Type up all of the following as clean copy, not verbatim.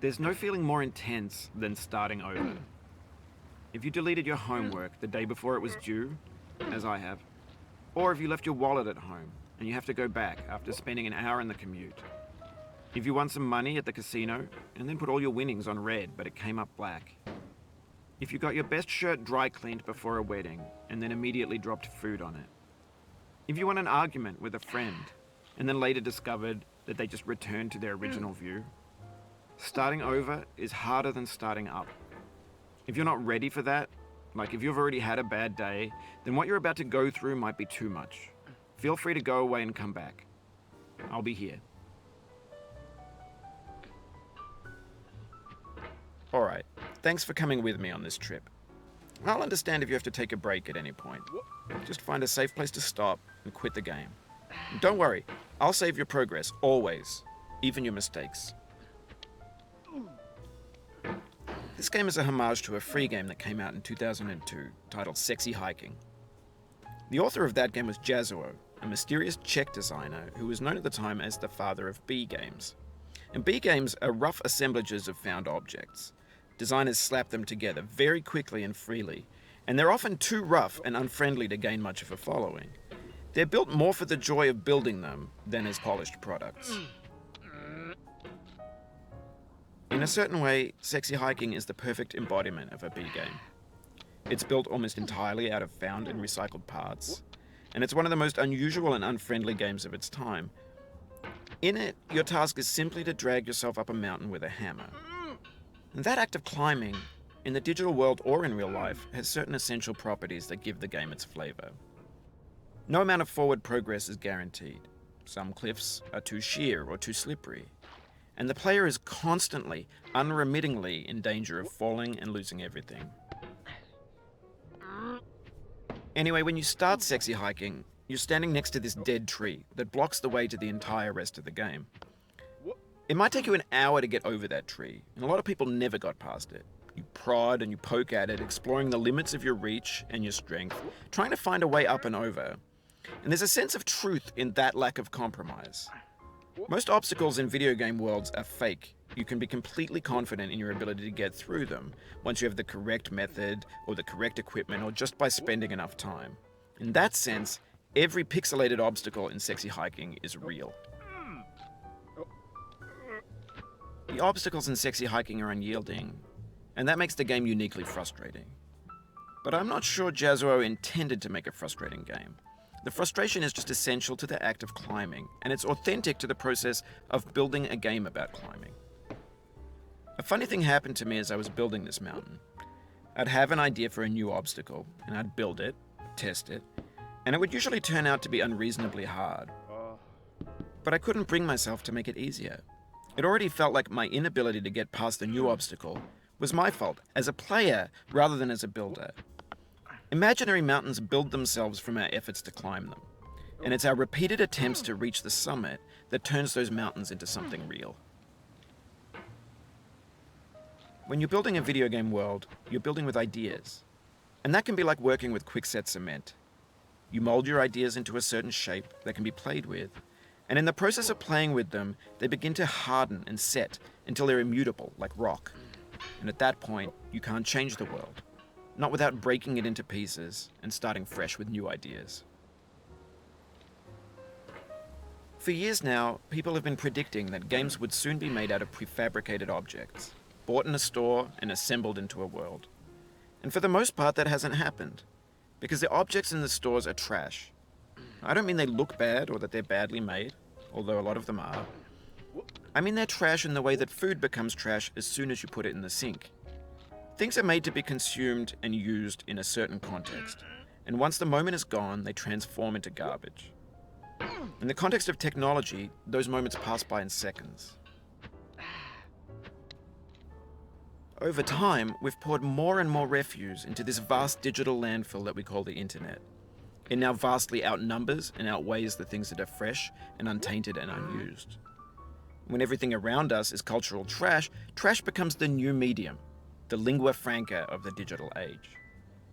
There's no feeling more intense than starting over. If you deleted your homework the day before it was due, as I have, or if you left your wallet at home and you have to go back after spending an hour in the commute. If you won some money at the casino and then put all your winnings on red but it came up black. If you got your best shirt dry cleaned before a wedding and then immediately dropped food on it. If you won an argument with a friend and then later discovered that they just returned to their original view. Starting over is harder than starting up. If you're not ready for that, like if you've already had a bad day, then what you're about to go through might be too much. Feel free to go away and come back. I'll be here. Alright, thanks for coming with me on this trip. I'll understand if you have to take a break at any point. Just find a safe place to stop and quit the game. And don't worry, I'll save your progress, always, even your mistakes. This game is a homage to a free game that came out in 2002, titled Sexy Hiking. The author of that game was Jazzuo, a mysterious Czech designer who was known at the time as the father of B games. And B games are rough assemblages of found objects. Designers slap them together very quickly and freely, and they're often too rough and unfriendly to gain much of a following. They're built more for the joy of building them than as polished products. In a certain way, Sexy Hiking is the perfect embodiment of a B game. It's built almost entirely out of found and recycled parts, and it's one of the most unusual and unfriendly games of its time. In it, your task is simply to drag yourself up a mountain with a hammer. And that act of climbing, in the digital world or in real life, has certain essential properties that give the game its flavor. No amount of forward progress is guaranteed. Some cliffs are too sheer or too slippery, and the player is constantly, unremittingly in danger of falling and losing everything. Anyway, when you start Sexy Hiking, you're standing next to this dead tree that blocks the way to the entire rest of the game. It might take you an hour to get over that tree, and a lot of people never got past it. You prod and you poke at it, exploring the limits of your reach and your strength, trying to find a way up and over. And there's a sense of truth in that lack of compromise. Most obstacles in video game worlds are fake. You can be completely confident in your ability to get through them once you have the correct method or the correct equipment or just by spending enough time. In that sense, every pixelated obstacle in Sexy Hiking is real. The obstacles in Sexy Hiking are unyielding, and that makes the game uniquely frustrating. But I'm not sure Jazzuo intended to make a frustrating game. The frustration is just essential to the act of climbing, and it's authentic to the process of building a game about climbing. A funny thing happened to me as I was building this mountain. I'd have an idea for a new obstacle, and I'd build it, test it, and it would usually turn out to be unreasonably hard. But I couldn't bring myself to make it easier. It already felt like my inability to get past the new obstacle was my fault as a player rather than as a builder. Imaginary mountains build themselves from our efforts to climb them, and it's our repeated attempts to reach the summit that turns those mountains into something real. When you're building a video game world, you're building with ideas, and that can be like working with quickset cement. You mold your ideas into a certain shape that can be played with, and in the process of playing with them, they begin to harden and set until they're immutable, like rock. And at that point, you can't change the world, not without breaking it into pieces and starting fresh with new ideas. For years now, people have been predicting that games would soon be made out of prefabricated objects, bought in a store and assembled into a world. And for the most part, that hasn't happened, because the objects in the stores are trash. I don't mean they look bad or that they're badly made, although a lot of them are. I mean they're trash in the way that food becomes trash as soon as you put it in the sink. Things are made to be consumed and used in a certain context, and once the moment is gone, they transform into garbage. In the context of technology, those moments pass by in seconds. Over time, we've poured more and more refuse into this vast digital landfill that we call the internet. It now vastly outnumbers and outweighs the things that are fresh and untainted and unused. When everything around us is cultural trash, trash becomes the new medium, the lingua franca of the digital age.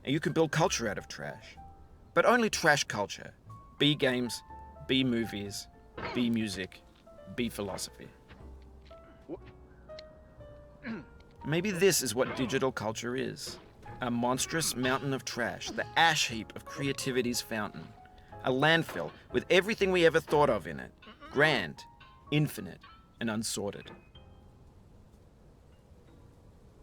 And you can build culture out of trash. But only trash culture. B games, B movies, B music, B philosophy. Maybe this is what digital culture is. A monstrous mountain of trash, the ash heap of creativity's fountain. A landfill with everything we ever thought of in it. Grand, infinite, and unsorted.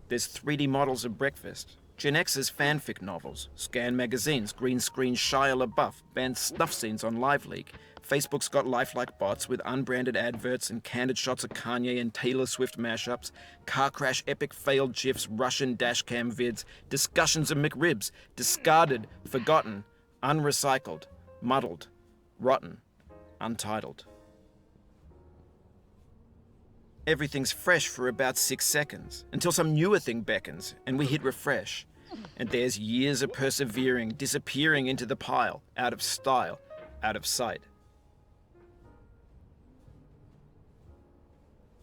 There's 3D models of breakfast, Gen X's fanfic novels, scan magazines, green screen Shia LaBeouf, banned snuff scenes on LiveLeak. Facebook's got lifelike bots with unbranded adverts and candid shots of Kanye and Taylor Swift mashups, car crash epic failed GIFs, Russian dashcam vids, discussions of McRibs, discarded, forgotten, unrecycled, muddled, rotten, untitled. Everything's fresh for about 6 seconds, until some newer thing beckons, and we hit refresh. And there's years of persevering, disappearing into the pile, out of style, out of sight.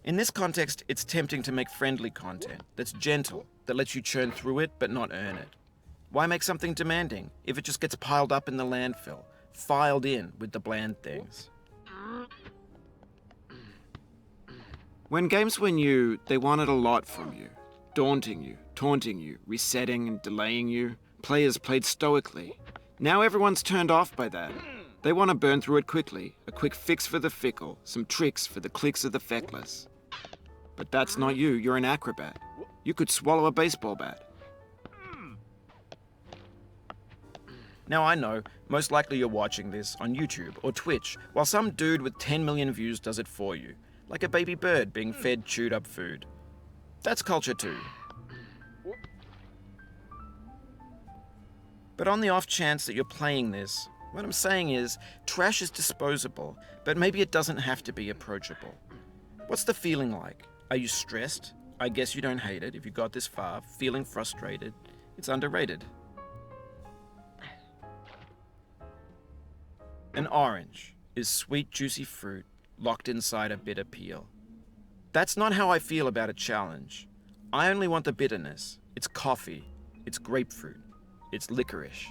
In this context, it's tempting to make friendly content that's gentle, that lets you churn through it but not earn it. Why make something demanding if it just gets piled up in the landfill, filed in with the bland things? When games were new, they wanted a lot from you. Daunting you, taunting you, resetting and delaying you. Players played stoically. Now everyone's turned off by that. They want to burn through it quickly. A quick fix for the fickle, some tricks for the clicks of the feckless. But that's not you, you're an acrobat. You could swallow a baseball bat. Now I know, most likely you're watching this on YouTube or Twitch, while some dude with 10 million views does it for you. Like a baby bird being fed chewed up food. That's culture too. But on the off chance that you're playing this, what I'm saying is, trash is disposable, but maybe it doesn't have to be approachable. What's the feeling like? Are you stressed? I guess you don't hate it if you got this far. Feeling frustrated? It's underrated. An orange is sweet, juicy fruit locked inside a bitter peel. That's not how I feel about a challenge. I only want the bitterness. It's coffee. It's grapefruit. It's licorice.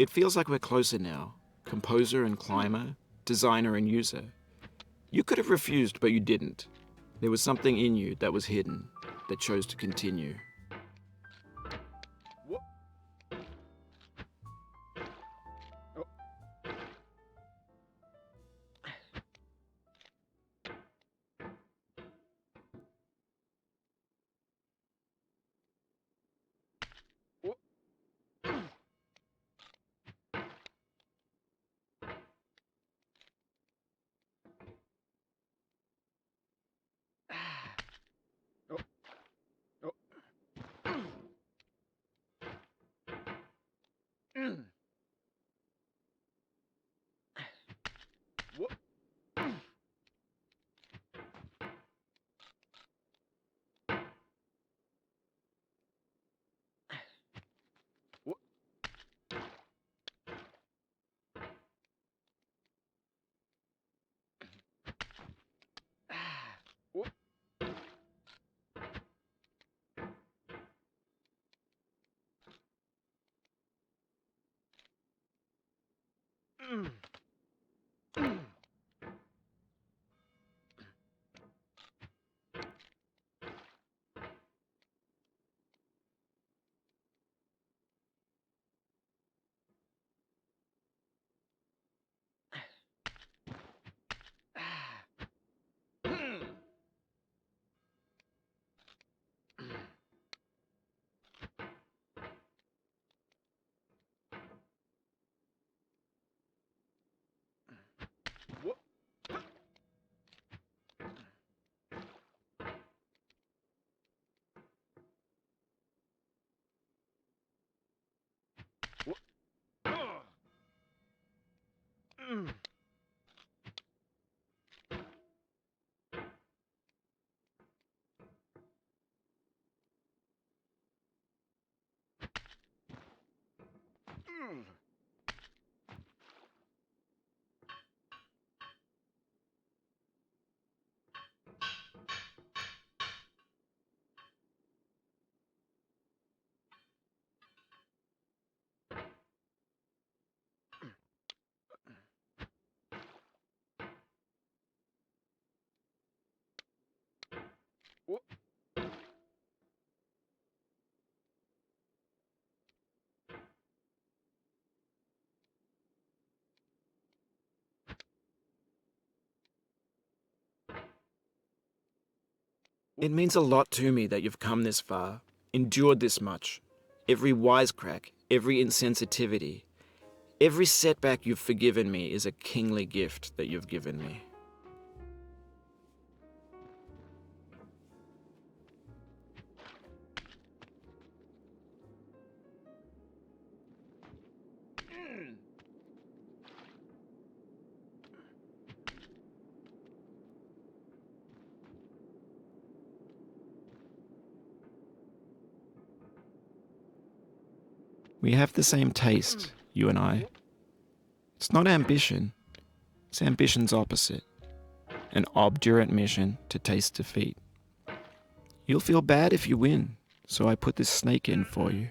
It feels like we're closer now, composer and climber, designer and user. You could have refused, but you didn't. There was something in you that was hidden, that chose to continue. It means a lot to me that you've come this far, endured this much. Every wisecrack, every insensitivity, every setback you've forgiven me is a kingly gift that you've given me. We have the same taste, you and I. It's not ambition, it's ambition's opposite. An obdurate mission to taste defeat. You'll feel bad if you win, so I put this snake in for you.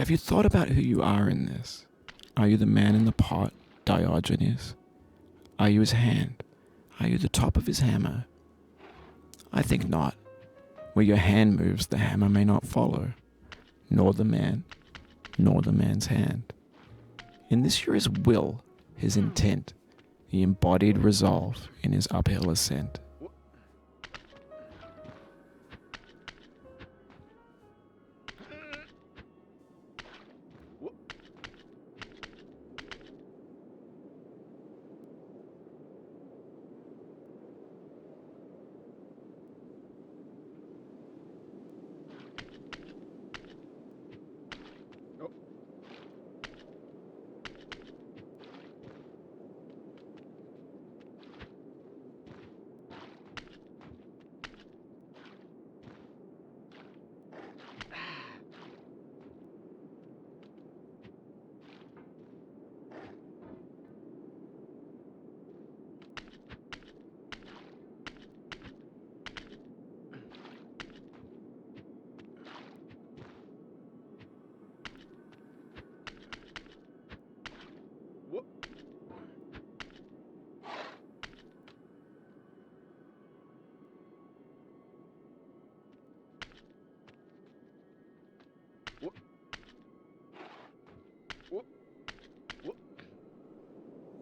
Have you thought about who you are in this? Are you the man in the pot, Diogenes? Are you his hand? Are you the top of his hammer? I think not. Where your hand moves, the hammer may not follow, nor the man, nor the man's hand. In this you're his will, his intent, the embodied resolve in his uphill ascent.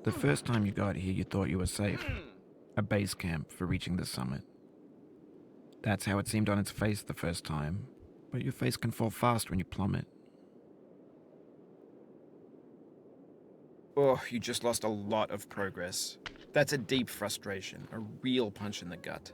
The first time you got here, you thought you were safe. A base camp for reaching the summit. That's how it seemed on its face the first time, but your face can fall fast when you plummet. Oh, you just lost a lot of progress. That's a deep frustration, a real punch in the gut.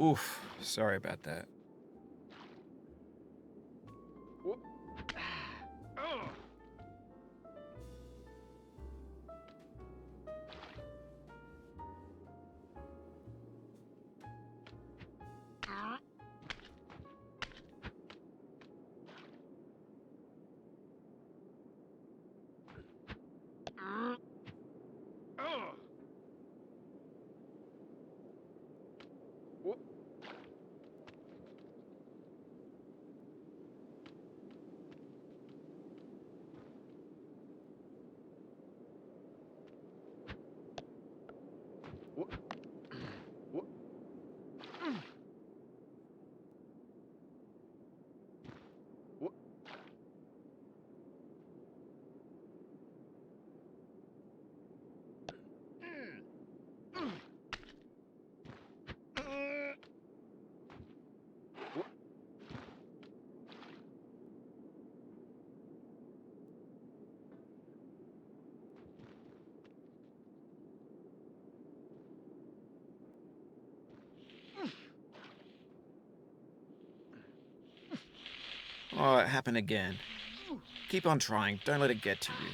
Oof, sorry about that. Oh, it happened again. Keep on trying. Don't let it get to you.